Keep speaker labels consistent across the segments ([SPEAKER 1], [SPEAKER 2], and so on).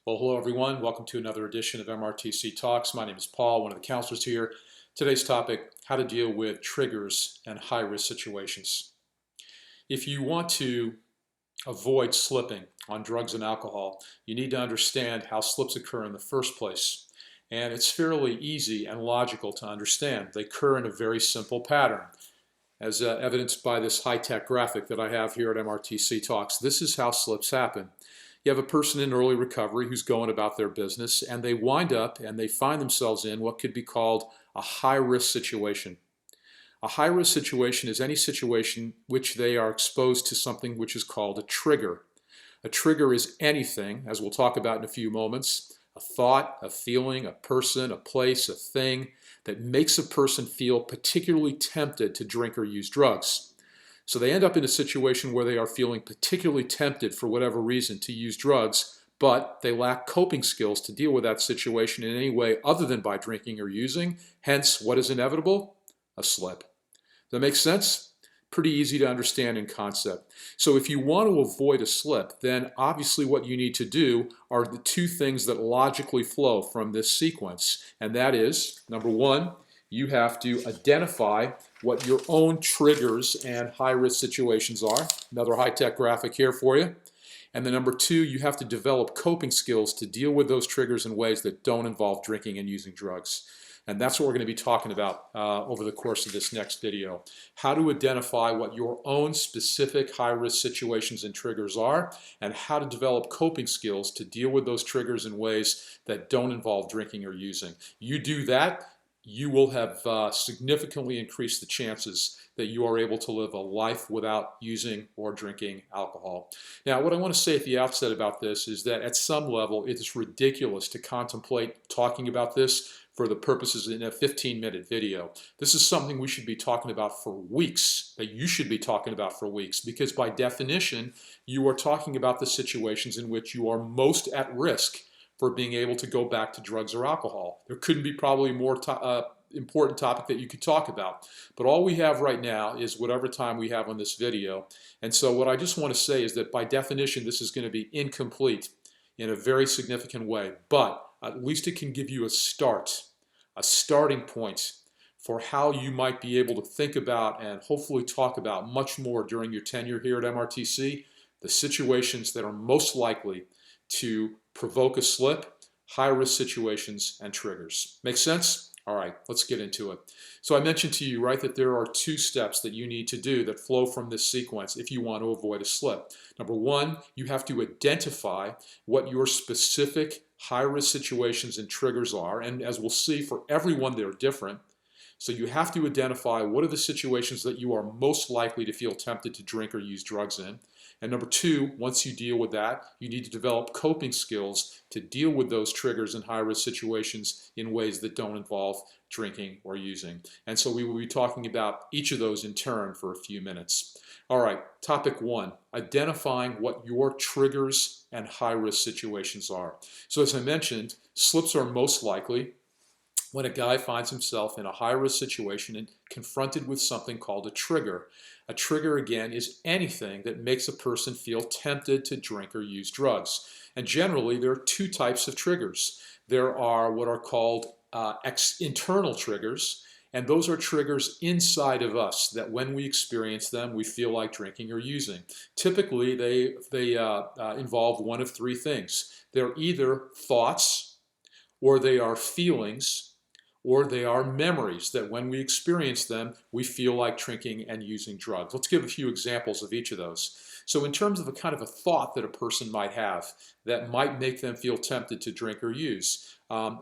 [SPEAKER 1] Well, hello everyone. Welcome to another edition of MRTC Talks. My name is Paul, one of the counselors here. Today's topic, how to deal with triggers and high-risk situations. If you want to avoid slipping on drugs and alcohol, you need to understand how slips occur in the first place. And it's fairly easy and logical to understand. They occur in a very simple pattern. As evidenced by this high-tech graphic that I have here at MRTC Talks, this is how slips happen. You have a person in early recovery who's going about their business, and they wind up and they find themselves in what could be called a high-risk situation. A high-risk situation is any situation which they are exposed to something which is called a trigger. A trigger is anything, as we'll talk about in a few moments, a thought, a feeling, a person, a place, a thing that makes a person feel particularly tempted to drink or use drugs. So they end up in a situation where they are feeling particularly tempted for whatever reason to use drugs, but they lack coping skills to deal with that situation in any way other than by drinking or using. Hence, what is inevitable? A slip. Does that make sense? Pretty easy to understand in concept. So if you want to avoid a slip, then obviously what you need to do are the two things that logically flow from this sequence. And that is, number one, you have to identify what your own triggers and high-risk situations are. Another high-tech graphic here for you. And then number two, you have to develop coping skills to deal with those triggers in ways that don't involve drinking and using drugs. And that's what we're going to be talking about over the course of this next video. How to identify what your own specific high-risk situations and triggers are, and how to develop coping skills to deal with those triggers in ways that don't involve drinking or using. You do that, you will have significantly increased the chances that you are able to live a life without using or drinking alcohol. Now, what I want to say at the outset about this is that at some level, it is ridiculous to contemplate talking about this for the purposes in a 15-minute video. This is something we should be talking about for weeks, that you should be talking about for weeks, because by definition, you are talking about the situations in which you are most at risk for being able to go back to drugs or alcohol. There couldn't be probably a more important topic that you could talk about. But all we have right now is whatever time we have on this video. And so what I just want to say is that by definition, this is going to be incomplete in a very significant way. But at least it can give you a starting point for how you might be able to think about and hopefully talk about much more during your tenure here at MRTC, the situations that are most likely to provoke a slip, high-risk situations, and triggers. Make sense? All right, let's get into it. So I mentioned to you, right, that there are two steps that you need to do that flow from this sequence if you want to avoid a slip. Number one, you have to identify what your specific high-risk situations and triggers are, and as we'll see, for everyone they're different. So you have to identify what are the situations that you are most likely to feel tempted to drink or use drugs in. And number two, once you deal with that, you need to develop coping skills to deal with those triggers and high-risk situations in ways that don't involve drinking or using. And so we will be talking about each of those in turn for a few minutes. All right, topic one, identifying what your triggers and high-risk situations are. So as I mentioned, slips are most likely when a guy finds himself in a high-risk situation and confronted with something called a trigger. A trigger, again, is anything that makes a person feel tempted to drink or use drugs. And generally, there are two types of triggers. There are what are called internal triggers, and those are triggers inside of us that when we experience them, we feel like drinking or using. Typically, they involve one of three things. They're either thoughts, or they are feelings, or they are memories that when we experience them, we feel like drinking and using drugs. Let's give a few examples of each of those. So in terms of a kind of a thought that a person might have that might make them feel tempted to drink or use,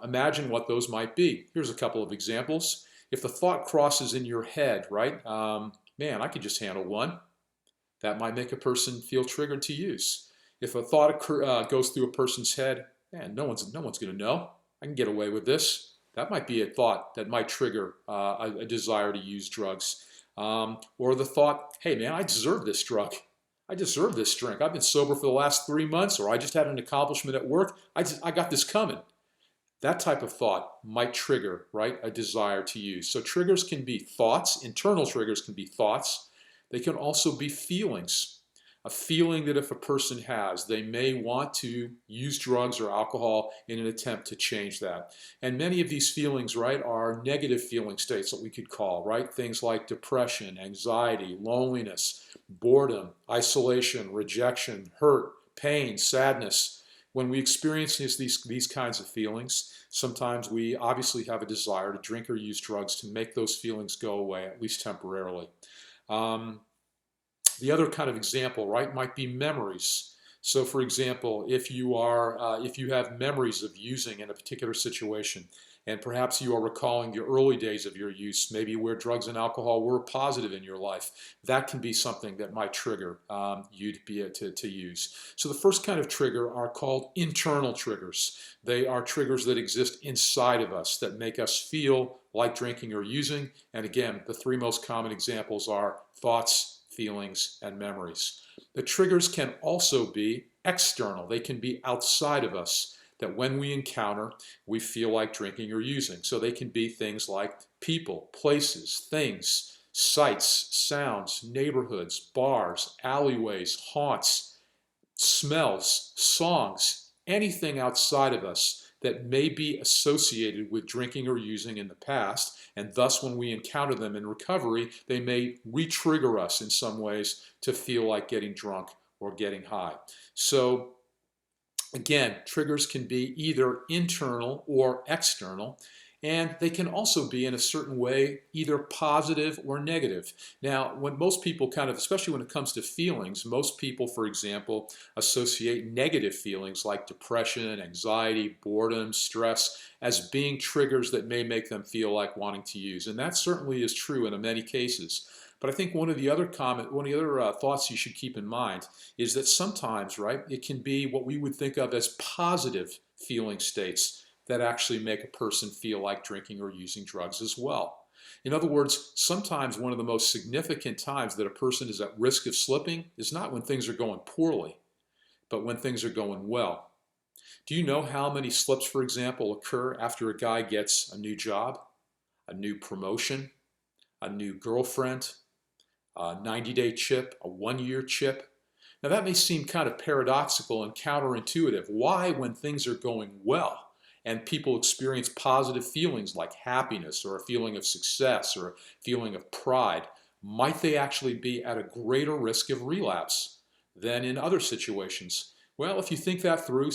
[SPEAKER 1] imagine what those might be. Here's a couple of examples. If the thought crosses in your head, right, man, I could just handle one, that might make a person feel triggered to use. If a thought goes through a person's head, man, no one's going to know. I can get away with this. That might be a thought that might trigger a desire to use drugs. Or the thought, hey man, I deserve this drug. I deserve this drink. I've been sober for the last 3 months, or I just had an accomplishment at work. I got this coming. That type of thought might trigger, right, a desire to use. So triggers can be thoughts. Internal triggers can be thoughts. They can also be feelings. a feeling that if a person has, they may want to use drugs or alcohol in an attempt to change that. And many of these feelings, right, are negative feeling states that we could call, right? Things like depression, anxiety, loneliness, boredom, isolation, rejection, hurt, pain, sadness. When we experience these kinds of feelings, sometimes we obviously have a desire to drink or use drugs to make those feelings go away, at least temporarily. The other kind of example, right, might be memories. So, for example, if you have memories of using in a particular situation, and perhaps you are recalling the early days of your use, maybe where drugs and alcohol were positive in your life, that can be something that might trigger you to be to use. So the first kind of trigger are called internal triggers. They are triggers that exist inside of us that make us feel like drinking or using. And again, the three most common examples are thoughts, feelings, and memories. The triggers can also be external. They can be outside of us, that when we encounter, we feel like drinking or using. So they can be things like people, places, things, sights, sounds, neighborhoods, bars, alleyways, haunts, smells, songs, anything outside of us that may be associated with drinking or using in the past, and thus when we encounter them in recovery, they may re-trigger us in some ways to feel like getting drunk or getting high. So again, triggers can be either internal or external, and they can also be in a certain way either positive or negative. Now, when most people especially when it comes to feelings, most people, for example, associate negative feelings like depression, anxiety, boredom, stress as being triggers that may make them feel like wanting to use. And that certainly is true in many cases. But I think one of the other thoughts you should keep in mind is that sometimes, right, it can be what we would think of as positive feeling states that actually make a person feel like drinking or using drugs as well. In other words, sometimes one of the most significant times that a person is at risk of slipping is not when things are going poorly, but when things are going well. Do you know how many slips, for example, occur after a guy gets a new job, a new promotion, a new girlfriend, a 90-day chip, a 1-year chip? Now that may seem kind of paradoxical and counterintuitive. Why, when things are going well and people experience positive feelings like happiness or a feeling of success or a feeling of pride, might they actually be at a greater risk of relapse than in other situations? Well, if you think that through,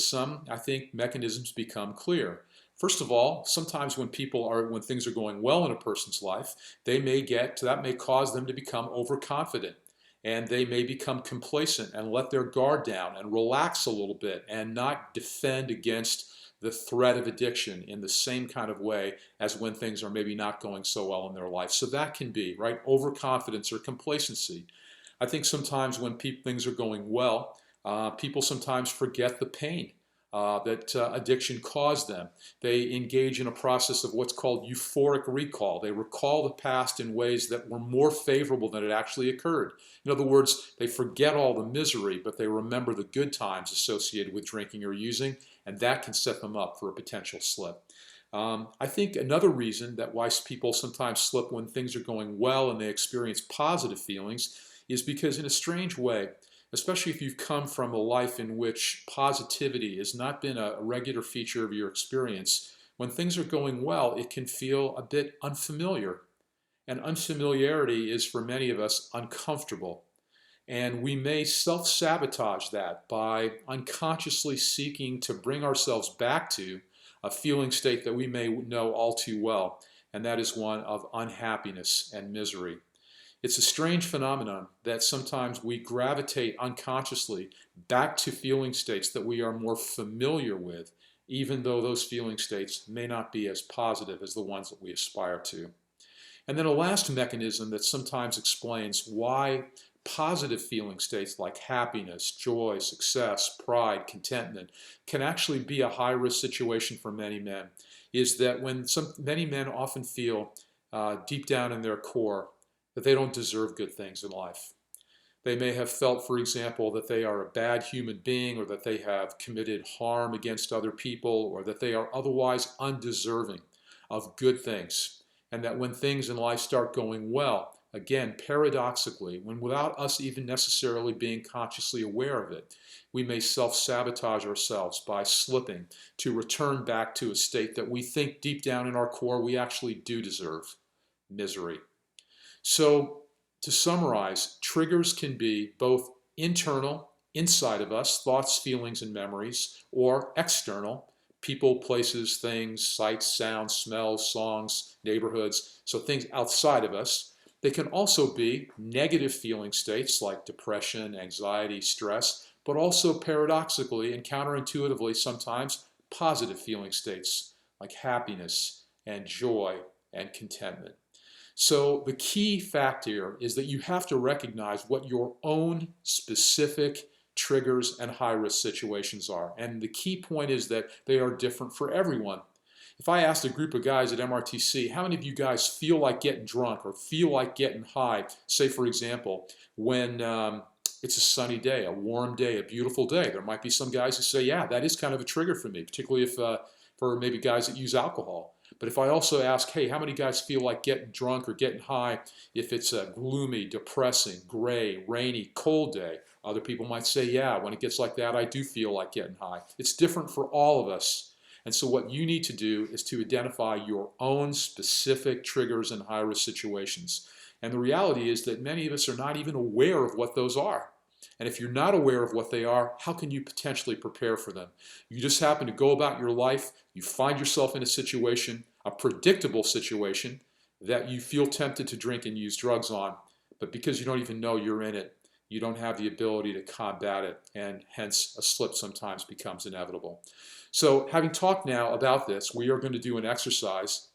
[SPEAKER 1] I think, mechanisms become clear. First of all, sometimes when things are going well in a person's life, that may cause them to become overconfident, and they may become complacent and let their guard down and relax a little bit and not defend against the threat of addiction in the same kind of way as when things are maybe not going so well in their life. So that can be, right, overconfidence or complacency. I think sometimes when things are going well, people sometimes forget the pain that addiction caused them. They engage in a process of what's called euphoric recall. They recall the past in ways that were more favorable than it actually occurred. In other words, they forget all the misery, but they remember the good times associated with drinking or using, and that can set them up for a potential slip. I think another reason that why people sometimes slip when things are going well and they experience positive feelings is because in a strange way, especially if you've come from a life in which positivity has not been a regular feature of your experience, when things are going well, it can feel a bit unfamiliar. And unfamiliarity is, for many of us, uncomfortable. And we may self-sabotage that by unconsciously seeking to bring ourselves back to a feeling state that we may know all too well, and that is one of unhappiness and misery. It's a strange phenomenon that sometimes we gravitate unconsciously back to feeling states that we are more familiar with, even though those feeling states may not be as positive as the ones that we aspire to. And then a last mechanism that sometimes explains why positive feeling states like happiness, joy, success, pride, contentment can actually be a high-risk situation for many men is that many men often feel deep down in their core that they don't deserve good things in life. They may have felt, for example, that they are a bad human being or that they have committed harm against other people or that they are otherwise undeserving of good things. And that when things in life start going well, again, paradoxically, when without us even necessarily being consciously aware of it, we may self-sabotage ourselves by slipping to return back to a state that we think deep down in our core we actually do deserve: misery. So, to summarize, triggers can be both internal, inside of us, thoughts, feelings, and memories, or external, people, places, things, sights, sounds, smells, songs, neighborhoods, so things outside of us. They can also be negative feeling states like depression, anxiety, stress, but also paradoxically and counterintuitively sometimes positive feeling states like happiness and joy and contentment. So the key fact here is that you have to recognize what your own specific triggers and high-risk situations are. And the key point is that they are different for everyone. If I asked a group of guys at MRTC, how many of you guys feel like getting drunk or feel like getting high, say for example, when it's a sunny day, a warm day, a beautiful day? There might be some guys who say, yeah, that is kind of a trigger for me, particularly if for maybe guys that use alcohol. But if I also ask, hey, how many guys feel like getting drunk or getting high if it's a gloomy, depressing, gray, rainy, cold day? Other people might say, yeah, when it gets like that, I do feel like getting high. It's different for all of us. And so what you need to do is to identify your own specific triggers and high-risk situations. And the reality is that many of us are not even aware of what those are. And if you're not aware of what they are, how can you potentially prepare for them? You just happen to go about your life, you find yourself in a situation, a predictable situation, that you feel tempted to drink and use drugs on, but because you don't even know you're in it, you don't have the ability to combat it, and hence a slip sometimes becomes inevitable. So having talked now about this, we are going to do an exercise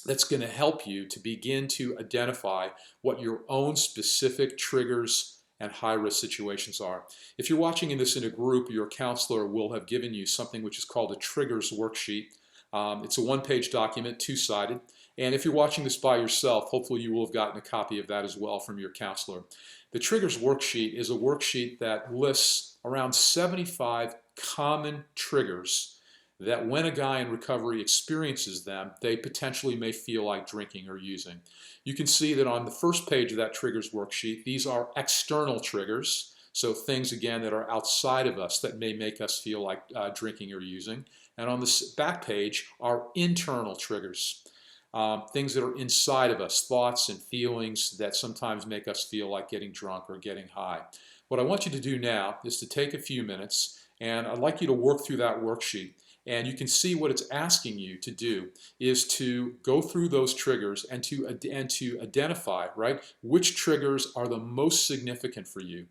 [SPEAKER 1] that's going to help you to begin to identify what your own specific triggers and high-risk situations are. If you're watching this in a group, your counselor will have given you something which is called a triggers worksheet. It's a one-page document, two-sided. And if you're watching this by yourself, hopefully you will have gotten a copy of that as well from your counselor. The triggers worksheet is a worksheet that lists around 75 common triggers that when a guy in recovery experiences them, they potentially may feel like drinking or using. You can see that on the first page of that triggers worksheet, these are external triggers, so things again that are outside of us that may make us feel like drinking or using. And on the back page are internal triggers, things that are inside of us, thoughts and feelings that sometimes make us feel like getting drunk or getting high. What I want you to do now is to take a few minutes, and I'd like you to work through that worksheet. And you can see what it's asking you to do is to go through those triggers and to identify, right, which triggers are the most significant for you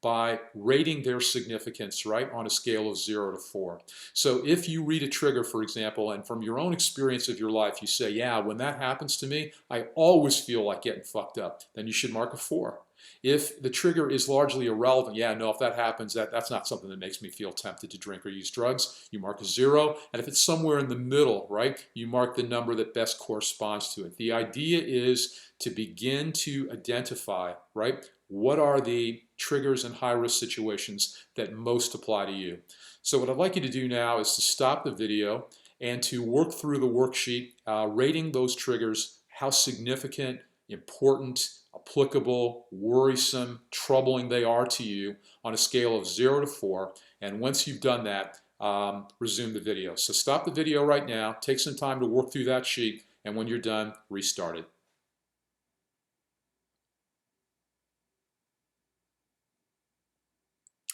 [SPEAKER 1] by rating their significance, right, on a scale of 0 to 4. So if you read a trigger, for example, and from your own experience of your life, you say, yeah, when that happens to me, I always feel like getting fucked up, then you should mark a 4. If the trigger is largely irrelevant, yeah, no, if that happens, that's not something that makes me feel tempted to drink or use drugs, you mark a 0. And if it's somewhere in the middle, right, you mark the number that best corresponds to it. The idea is to begin to identify, right, what are the triggers and high-risk situations that most apply to you. So what I'd like you to do now is to stop the video and to work through the worksheet, rating those triggers, how significant, important, applicable, worrisome, troubling they are to you on a scale of 0 to 4. And once you've done that, resume the video. So stop the video right now, take some time to work through that sheet, and when you're done, restart it.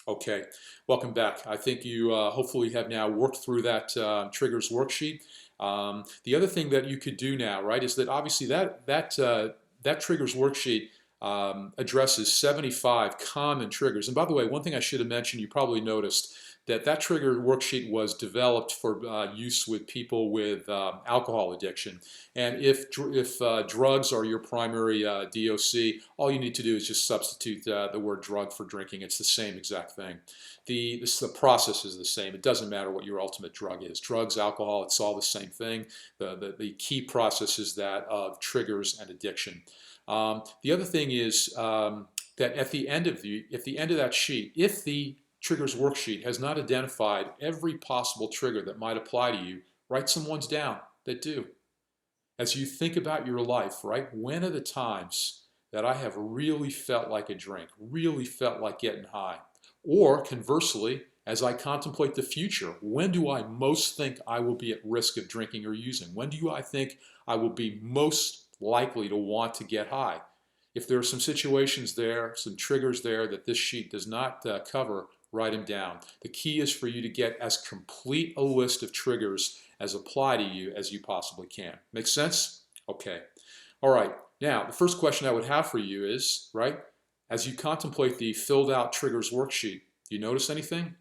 [SPEAKER 1] Okay, welcome back. I think you hopefully have now worked through that triggers worksheet. The other thing that you could do now, right, is that obviously that triggers worksheet addresses 75 common triggers. And by the way, one thing I should have mentioned, you probably noticed that trigger worksheet was developed for use with people with alcohol addiction. And if drugs are your primary DOC, all you need to do is just substitute the word drug for drinking. It's the same exact thing. The process is the same. It doesn't matter what your ultimate drug is. Drugs, alcohol, it's all the same thing. The key process is that of triggers and addiction. The other thing is that at the end of that sheet, if the triggers worksheet has not identified every possible trigger that might apply to you, write some ones down that do. As you think about your life, right, when are the times that I have really felt like a drink, really felt like getting high? Or conversely, as I contemplate the future, when do I most think I will be at risk of drinking or using? When do I think I will be most likely to want to get high? If there are some situations there, some triggers there that this sheet does not cover, write them down. The key is for you to get as complete a list of triggers as apply to you as you possibly can. Make sense? Okay. All right. Now, the first question I would have for you is, right, as you contemplate the filled out triggers worksheet, do you notice anything?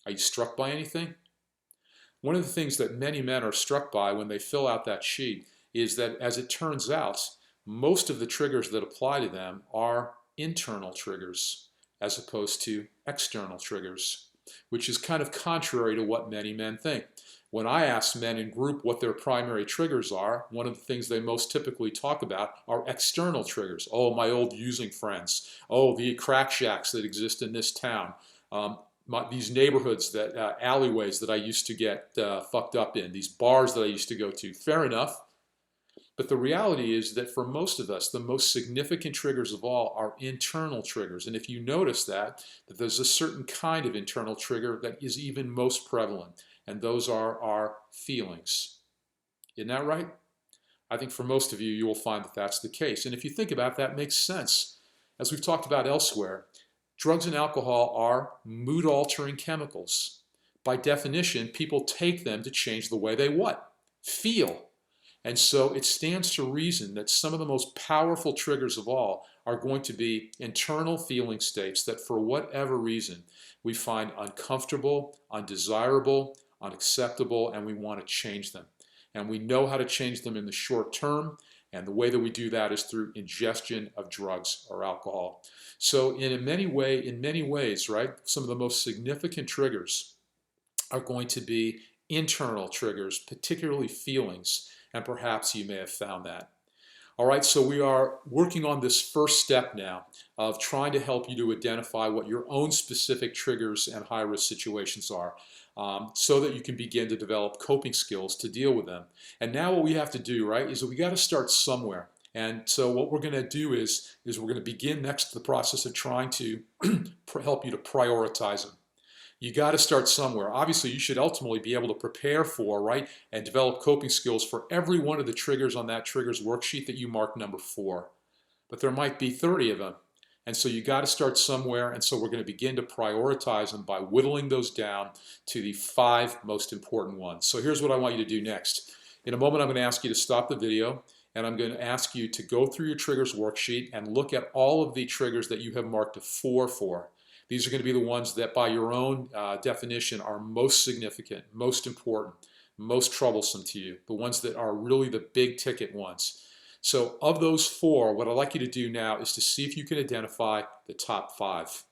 [SPEAKER 1] Are you struck by anything? One of the things that many men are struck by when they fill out that sheet is that, as it turns out, most of the triggers that apply to them are internal triggers as opposed to external triggers, which is kind of contrary to what many men think. When I ask men in group what their primary triggers are, one of the things they most typically talk about are external triggers. Oh, my old using friends. Oh, the crack shacks that exist in this town. These neighborhoods, alleyways that I used to get fucked up in, these bars that I used to go to. Fair enough. But the reality is that for most of us, the most significant triggers of all are internal triggers. And if you notice that there's a certain kind of internal trigger that is even most prevalent, and those are our feelings. Isn't that right? I think for most of you, you will find that that's the case. And if you think about it, that makes sense. As we've talked about elsewhere, drugs and alcohol are mood-altering chemicals. By definition, people take them to change the way they what? Feel. And so it stands to reason that some of the most powerful triggers of all are going to be internal feeling states that for whatever reason we find uncomfortable, undesirable, unacceptable, and we want to change them. And we know how to change them in the short term, and the way that we do that is through ingestion of drugs or alcohol. So in many ways, right, some of the most significant triggers are going to be internal triggers, particularly feelings. And perhaps you may have found that. All right, so we are working on this first step now of trying to help you to identify what your own specific triggers and high-risk situations are, so that you can begin to develop coping skills to deal with them. And now what we have to do, right, is that we got to start somewhere. And so what we're going to do is we're going to begin next the process of trying to help you to prioritize them. You got to start somewhere. Obviously, you should ultimately be able to prepare for, right, and develop coping skills for every one of the triggers on that triggers worksheet that you mark number 4. But there might be 30 of them. And so you got to start somewhere. And so we're going to begin to prioritize them by whittling those down to the 5 most important ones. So here's what I want you to do next. In a moment, I'm going to ask you to stop the video, and I'm going to ask you to go through your triggers worksheet and look at all of the triggers that you have marked a 4 for. These are going to be the ones that by your own definition are most significant, most important, most troublesome to you, the ones that are really the big ticket ones. So of those 4, what I'd like you to do now is to see if you can identify the top 5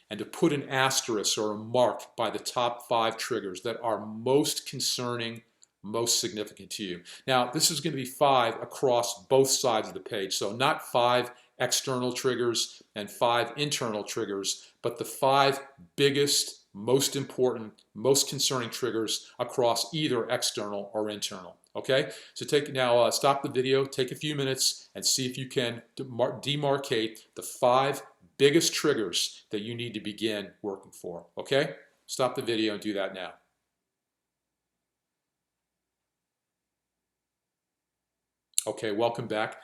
[SPEAKER 1] and to put an asterisk or a mark by the top 5 triggers that are most concerning, most significant to you. Now, this is going to be 5 across both sides of the page, so not 5 external triggers and 5 internal triggers, but the 5 biggest, most important, most concerning triggers across either external or internal. Okay, so stop the video, take a few minutes, and see if you can demarcate the 5 biggest triggers that you need to begin working for. Okay, stop the video and do that now. Okay, welcome back.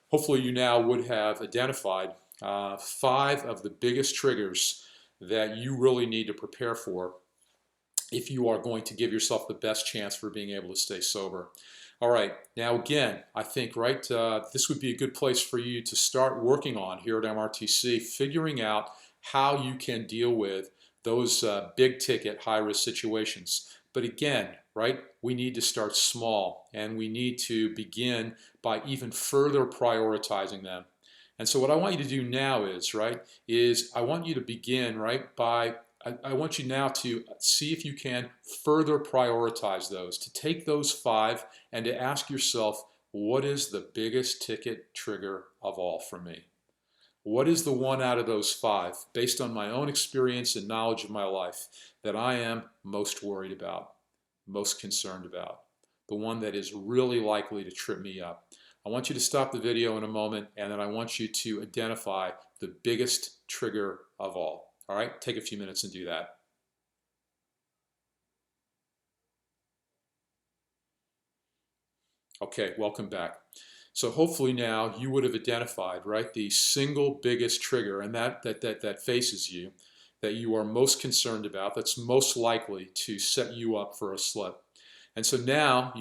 [SPEAKER 1] Hopefully you now would have identified 5 of the biggest triggers that you really need to prepare for if you are going to give yourself the best chance for being able to stay sober. All right, now again, I think, right, this would be a good place for you to start working on here at MRTC, figuring out how you can deal with those big ticket, high risk situations. But again, right, we need to start small, and we need to begin by even further prioritizing them. And so what I want you to do now is, right, I want you to begin, right, I want you now to see if you can further prioritize those, to take those 5 and to ask yourself, what is the biggest ticket trigger of all for me? What is the one out of those 5, based on my own experience and knowledge of my life, that I am most worried about, most concerned about, the one that is really likely to trip me up? I want you to stop the video in a moment, and then I want you to identify the biggest trigger of all. All right, take a few minutes and do that. Okay, welcome back. So hopefully now you would have identified, right, the single biggest trigger, and that faces you, that you are most concerned about, that's most likely to set you up for a slip. And so now,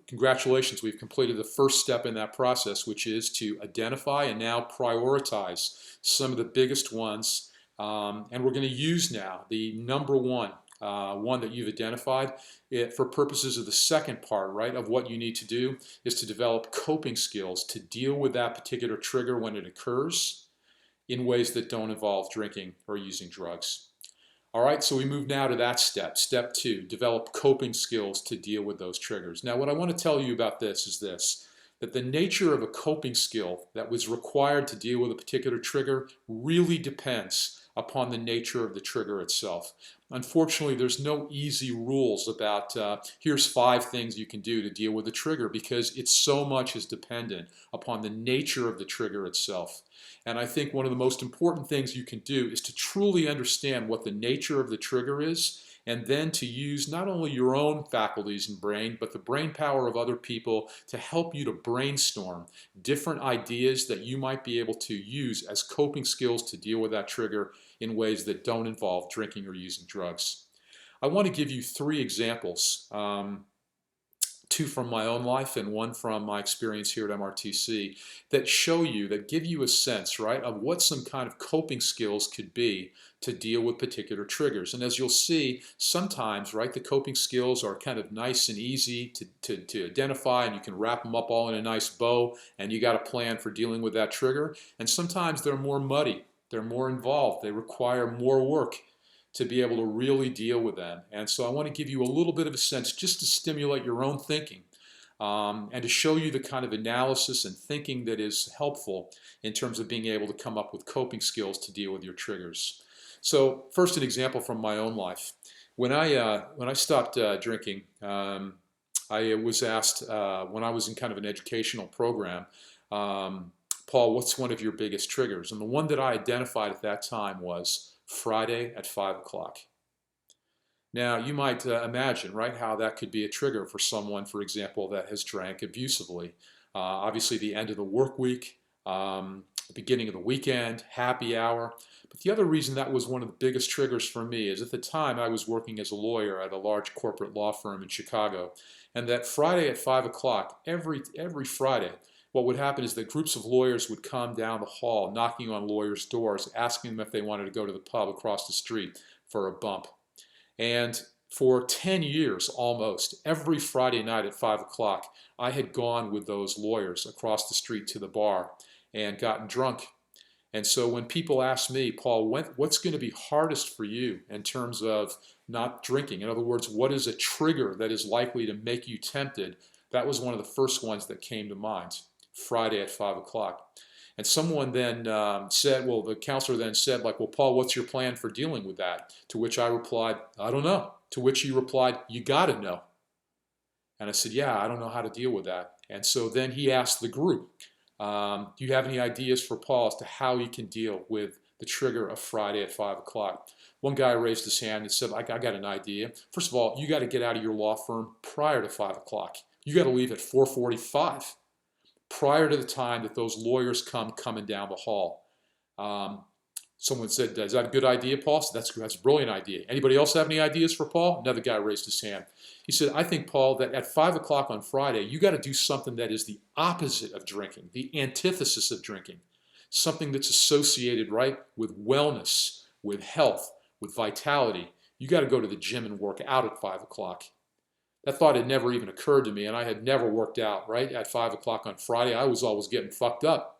[SPEAKER 1] congratulations, we've completed the first step in that process, which is to identify and now prioritize some of the biggest ones. And we're going to use now the number one that you've identified. For purposes of the second part, right, of what you need to do is to develop coping skills to deal with that particular trigger when it occurs in ways that don't involve drinking or using drugs. All right, so we move now to that step. Step 2, develop coping skills to deal with those triggers. Now, what I want to tell you about this is this, that the nature of a coping skill that was required to deal with a particular trigger really depends upon the nature of the trigger itself. Unfortunately, there's no easy rules about here's 5 things you can do to deal with the trigger, because it's so much is dependent upon the nature of the trigger itself. And I think one of the most important things you can do is to truly understand what the nature of the trigger is, and then to use not only your own faculties and brain, but the brain power of other people to help you to brainstorm different ideas that you might be able to use as coping skills to deal with that trigger in ways that don't involve drinking or using drugs. I want to give you 3 examples. 2 from my own life and 1 from my experience here at MRTC, that show you, that give you a sense, right, of what some kind of coping skills could be to deal with particular triggers. And as you'll see, sometimes, right, the coping skills are kind of nice and easy to identify, and you can wrap them up all in a nice bow, and you got a plan for dealing with that trigger. And sometimes they're more muddy, they're more involved, they require more work to be able to really deal with them. And so I want to give you a little bit of a sense just to stimulate your own thinking and to show you the kind of analysis and thinking that is helpful in terms of being able to come up with coping skills to deal with your triggers. So first, an example from my own life. When I stopped drinking, I was asked when I was in kind of an educational program, Paul, what's one of your biggest triggers? And the one that I identified at that time was Friday at 5 o'clock. Now, you might imagine, right, how that could be a trigger for someone, for example, that has drank abusively. Obviously, the end of the work week, the beginning of the weekend, happy hour. But the other reason that was one of the biggest triggers for me is at the time I was working as a lawyer at a large corporate law firm in Chicago. And that Friday at 5 o'clock, every Friday, what would happen is that groups of lawyers would come down the hall, knocking on lawyers' doors, asking them if they wanted to go to the pub across the street for a bump. And for 10 years, almost, every Friday night at 5 o'clock, I had gone with those lawyers across the street to the bar and gotten drunk. And so when people ask me, Paul, what's going to be hardest for you in terms of not drinking? In other words, what is a trigger that is likely to make you tempted? That was one of the first ones that came to mind. Friday at 5 o'clock. And someone then said, well, the counselor then said, like, well, Paul, what's your plan for dealing with that? To which I replied, I don't know. To which he replied, you got to know. And I said, yeah, I don't know how to deal with that. And so then he asked the group, do you have any ideas for Paul as to how he can deal with the trigger of Friday at 5 o'clock? One guy raised his hand and said, I got an idea. First of all, you got to get out of your law firm prior to 5 o'clock. You got to leave at 4:45. Prior to the time that those lawyers coming down the hall. Someone said, is that a good idea, Paul? So that's a brilliant idea. Anybody else have any ideas for Paul? Another guy raised his hand. He said, I think, Paul, that at 5 o'clock on Friday, you got to do something that is the opposite of drinking, the antithesis of drinking, something that's associated, right, with wellness, with health, with vitality. You got to go to the gym and work out at 5 o'clock. That thought had never even occurred to me, and I had never worked out, right, at 5 o'clock on Friday. I was always getting fucked up.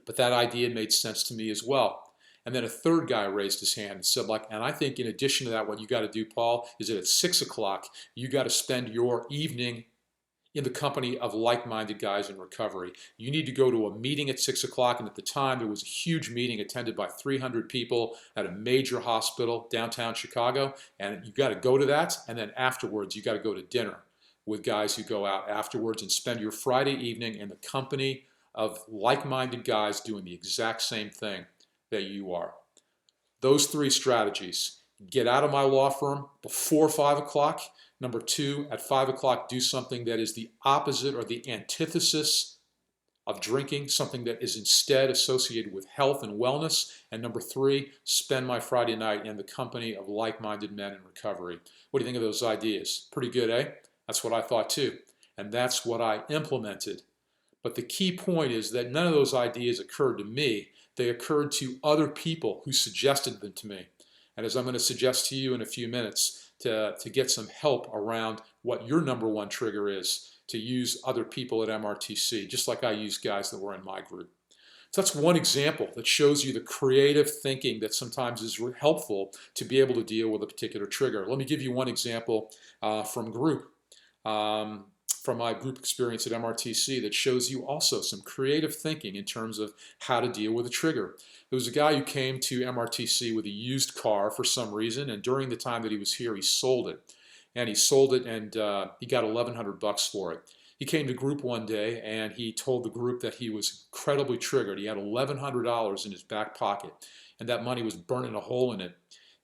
[SPEAKER 1] But that idea made sense to me as well. And then a third guy raised his hand and said, like, and I think in addition to that, what you got to do, Paul, is that at 6 o'clock, you got to spend your evening in the company of like-minded guys in recovery. You need to go to a meeting at 6 o'clock, and at the time there was a huge meeting attended by 300 people at a major hospital downtown Chicago, and you got to go to that, and then afterwards you got to go to dinner with guys who go out afterwards and spend your Friday evening in the company of like-minded guys doing the exact same thing that you are. Those three strategies: get out of my law firm before 5 o'clock. Number two, at 5 o'clock, do something that is the opposite or the antithesis of drinking, something that is instead associated with health and wellness. And number three, spend my Friday night in the company of like-minded men in recovery. What do you think of those ideas? Pretty good, eh? That's what I thought too. And that's what I implemented. But the key point is that none of those ideas occurred to me. They occurred to other people who suggested them to me. And as I'm going to suggest to you in a few minutes, to get some help around what your number one trigger is, to use other people at MRTC, just like I used guys that were in my group. So that's one example that shows you the creative thinking that sometimes is helpful to be able to deal with a particular trigger. Let me give you one example from group. From my group experience at MRTC that shows you also some creative thinking in terms of how to deal with a trigger. There was a guy who came to MRTC with a used car for some reason, and during the time that he was here, he sold it. And he sold it, and he got $1,100 for it. He came to group one day, and he told the group that he was incredibly triggered. He had $1,100 in his back pocket, and that money was burning a hole in it.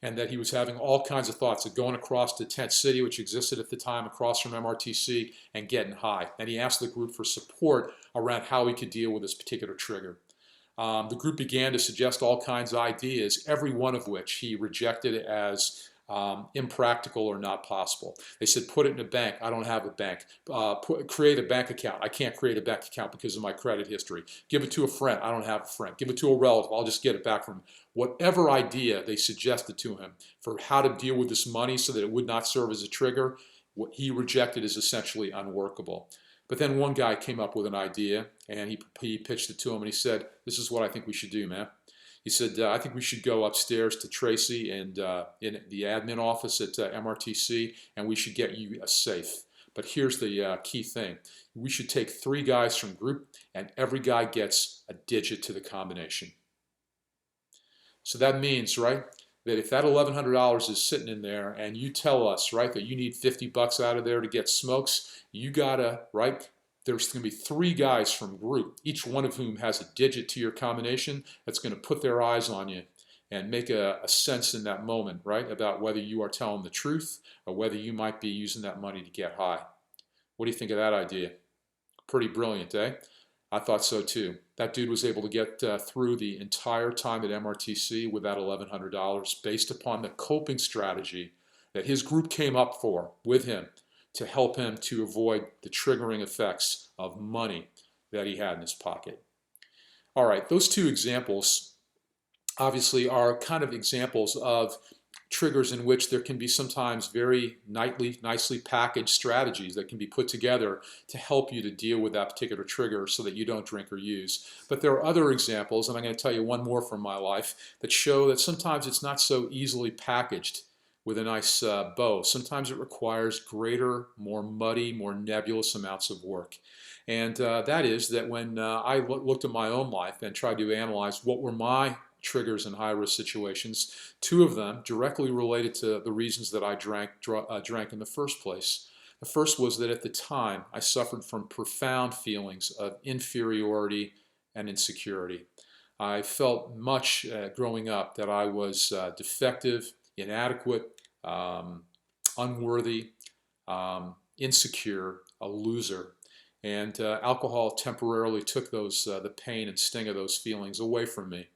[SPEAKER 1] And that he was having all kinds of thoughts of going across to Tent City, which existed at the time across from MRTC, and getting high. And he asked the group for support around how he could deal with this particular trigger. The group began to suggest all kinds of ideas, every one of which he rejected as impractical or not possible. They said, put it in a bank. I don't have a bank. Create a bank account. I can't create a bank account because of my credit history. Give it to a friend. I don't have a friend. Give it to a relative. I'll just get it back from him. Whatever idea they suggested to him for how to deal with this money so that it would not serve as a trigger, what he rejected as essentially unworkable. But then one guy came up with an idea, and he pitched it to him, and he said, this is what I think we should do, man. He said, I think we should go upstairs to Tracy and in the admin office at MRTC, and we should get you a safe. But here's the key thing. We should take 3 guys from group, and every guy gets a digit to the combination. So that means, right, that if that $1,100 is sitting in there and you tell us, right, that you need $50 out of there to get smokes, you gotta, right, there's going to be 3 guys from group, each one of whom has a digit to your combination that's going to put their eyes on you and make a sense in that moment, right, about whether you are telling the truth or whether you might be using that money to get high. What do you think of that idea? Pretty brilliant, eh? I thought so too. That dude was able to get through the entire time at MRTC with that $1,100 based upon the coping strategy that his group came up for with him to help him to avoid the triggering effects of money that he had in his pocket. All right, those 2 examples obviously are kind of examples of triggers in which there can be sometimes very nicely packaged strategies that can be put together to help you to deal with that particular trigger so that you don't drink or use. But there are other examples, and I'm going to tell you one more from my life, that show that sometimes it's not so easily packaged with a nice bow. Sometimes it requires greater, more muddy, more nebulous amounts of work. And that is that when I looked at my own life and tried to analyze what were my triggers in high-risk situations, 2 of them directly related to the reasons that I drank in the first place. The first was that at the time I suffered from profound feelings of inferiority and insecurity. I felt much growing up that I was defective, inadequate, unworthy, insecure, a loser. And alcohol temporarily took the pain and sting of those feelings away from me.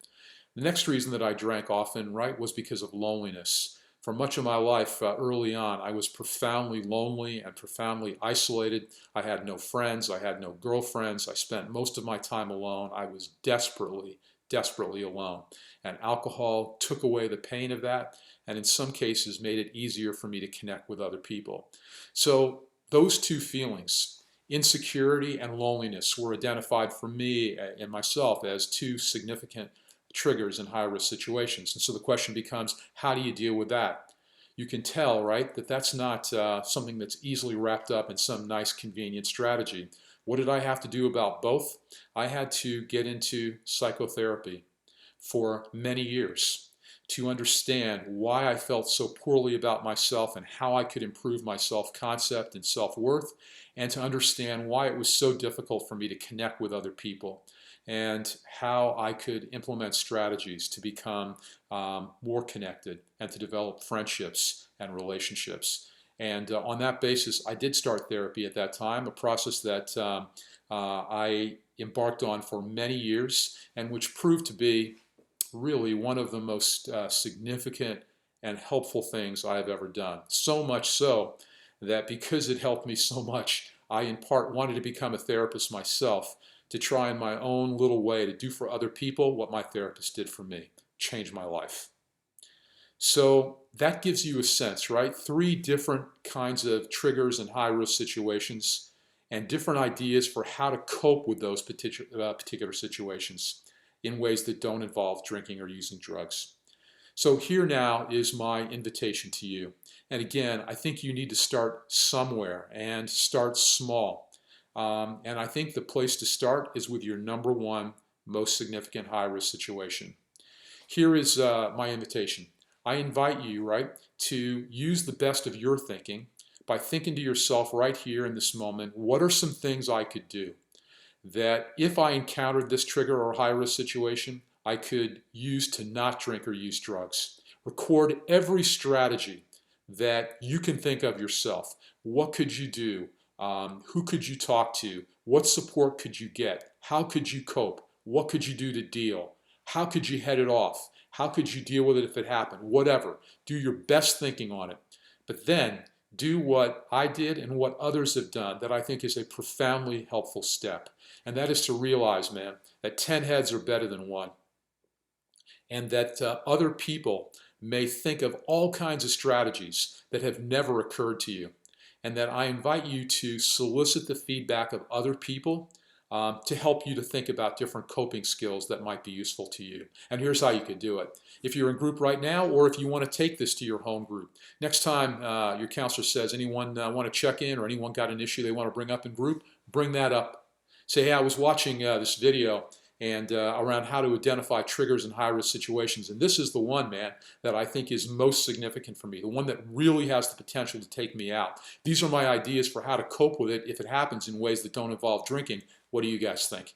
[SPEAKER 1] The next reason that I drank often, right, was because of loneliness. For much of my life early on, I was profoundly lonely and profoundly isolated. I had no friends. I had no girlfriends. I spent most of my time alone. I was desperately alone. And alcohol took away the pain of that, and in some cases made it easier for me to connect with other people. So those 2 feelings, insecurity and loneliness, were identified for me and myself as 2 significant triggers in high-risk situations. And so the question becomes, how do you deal with that? You can tell, right, that that's not something that's easily wrapped up in some nice, convenient strategy. What did I have to do about both? I had to get into psychotherapy for many years to understand why I felt so poorly about myself and how I could improve my self-concept and self-worth, and to understand why it was so difficult for me to connect with other people, and how I could implement strategies to become more connected and to develop friendships and relationships. And on that basis, I did start therapy at that time, a process that I embarked on for many years, and which proved to be really one of the most significant and helpful things I have ever done. So much so that because it helped me so much, I in part wanted to become a therapist myself, to try in my own little way to do for other people what my therapist did for me, change my life. So that gives you a sense, right? 3 different kinds of triggers and high-risk situations, and different ideas for how to cope with those particular situations in ways that don't involve drinking or using drugs. So here now is my invitation to you. And again, I think you need to start somewhere and start small. And I think the place to start is with your number 1 most significant high-risk situation. Here is my invitation. I invite you, right, to use the best of your thinking by thinking to yourself right here in this moment, what are some things I could do that if I encountered this trigger or high-risk situation, I could use to not drink or use drugs. Record every strategy that you can think of yourself. What could you do? Who could you talk to? What support could you get? How could you cope? What could you do to deal? How could you head it off? How could you deal with it if it happened? Whatever. Do your best thinking on it. But then do what I did and what others have done that I think is a profoundly helpful step. And that is to realize, man, that 10 heads are better than 1. And that other people may think of all kinds of strategies that have never occurred to you. And that I invite you to solicit the feedback of other people to help you to think about different coping skills that might be useful to you. And here's how you could do it. If you're in group right now, or if you want to take this to your home group, next time your counselor says, anyone want to check in, or anyone got an issue they want to bring up in group, bring that up. Say, hey, I was watching this video and around how to identify triggers in high-risk situations. And this is the one, man, that I think is most significant for me, the one that really has the potential to take me out. These are my ideas for how to cope with it if it happens in ways that don't involve drinking. What do you guys think?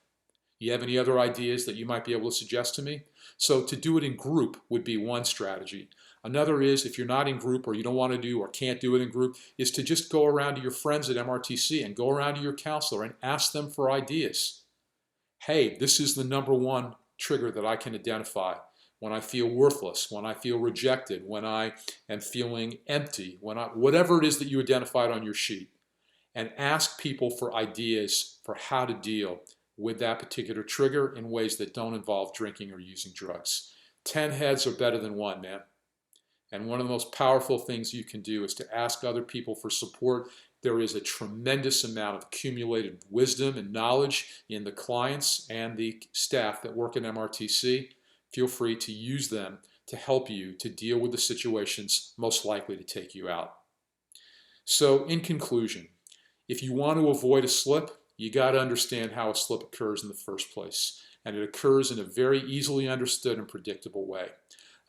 [SPEAKER 1] You have any other ideas that you might be able to suggest to me? So to do it in group would be one strategy. Another is, if you're not in group or you don't want to do or can't do it in group, is to just go around to your friends at MRTC and go around to your counselor and ask them for ideas. Hey, this is the number 1 trigger that I can identify when I feel worthless, when I feel rejected, when I am feeling empty, whatever it is that you identified on your sheet. And ask people for ideas for how to deal with that particular trigger in ways that don't involve drinking or using drugs. 10 heads are better than 1, man. And one of the most powerful things you can do is to ask other people for support. There is a tremendous amount of accumulated wisdom and knowledge in the clients and the staff that work at MRTC. Feel free to use them to help you to deal with the situations most likely to take you out. So in conclusion, if you want to avoid a slip, you got to understand how a slip occurs in the first place. And it occurs in a very easily understood and predictable way.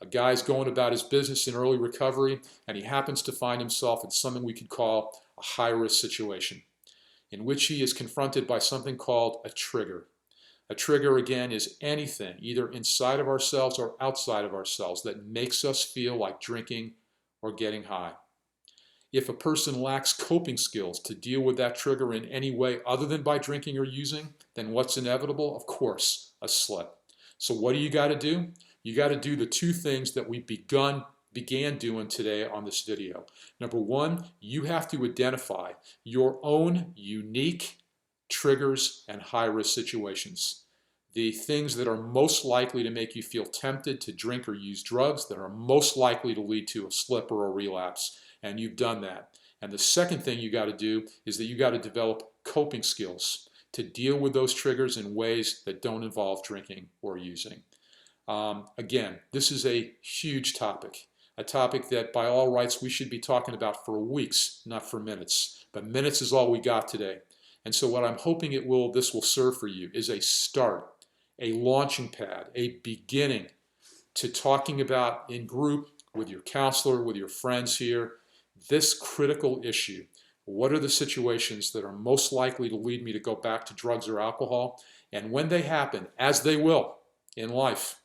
[SPEAKER 1] A guy's going about his business in early recovery, and he happens to find himself in something we could call a high-risk situation, in which he is confronted by something called a trigger. A trigger, again, is anything, either inside of ourselves or outside of ourselves, that makes us feel like drinking or getting high. If a person lacks coping skills to deal with that trigger in any way other than by drinking or using, then what's inevitable? Of course, a slip. So what do you got to do? You got to do the 2 things that we began doing today on this video. Number 1, you have to identify your own unique triggers and high-risk situations. The things that are most likely to make you feel tempted to drink or use drugs, that are most likely to lead to a slip or a relapse. And you've done that. And the second thing you got to do is that you got to develop coping skills to deal with those triggers in ways that don't involve drinking or using. Again, this is a huge topic, a topic that by all rights we should be talking about for weeks, not for minutes. But minutes is all we got today. And so what I'm hoping this will serve for you is a start, a launching pad, a beginning to talking about in group with your counselor, with your friends here, this critical issue. What are the situations that are most likely to lead me to go back to drugs or alcohol? And when they happen, as they will in life,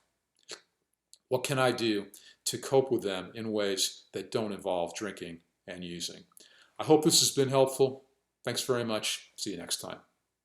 [SPEAKER 1] what can I do to cope with them in ways that don't involve drinking and using? I hope this has been helpful. Thanks very much. See you next time.